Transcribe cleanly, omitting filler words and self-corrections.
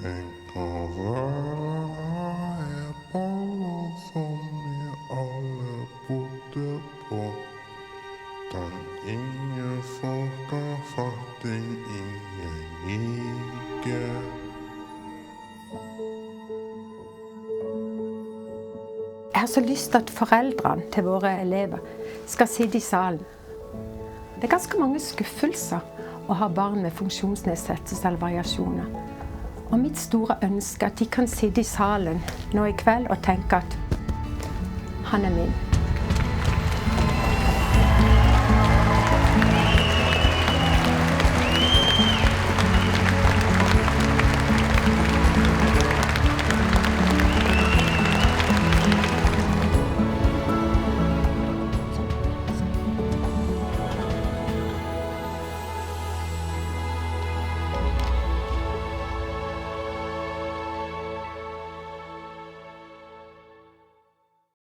En gave baller som vi alle bodde på. Den ingen får ta fatt i, ingen liker. Jeg har så lyst til at foreldrene til våre elever skal sitte i salen. Det er ganske mange skuffelser å ha barn med funksjonsnedsettelse eller variasjoner. Og mitt store ønske er at de kan sitte i salen nå i kveld og tenke at han er min.